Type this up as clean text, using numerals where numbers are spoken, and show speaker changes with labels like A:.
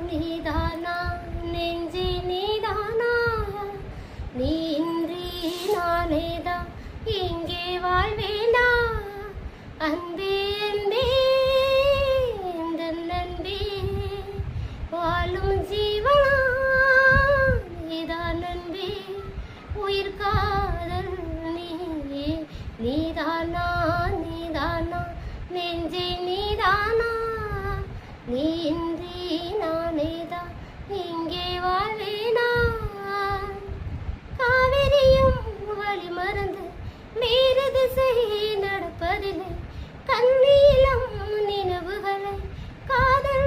A: நீதானா நெஞ்சே நீதானா நீ இன்றி நானேதான் இங்கே வாழ்வேனா அன்பே அன்பே எந்தன் அன்பே வாழும் ஜீவனா நீதான் அன்பே உயிர் காதல் நீயே நீதானா நீதானா நெஞ்சே நீதானா நீ இன்றி நானேதான் இங்கே வாழ்வேனா காவிரியும் வழி மறந்து வேறு திசை நடப்பதில்லை கண்ணீலம் நினைவுகளை காதல்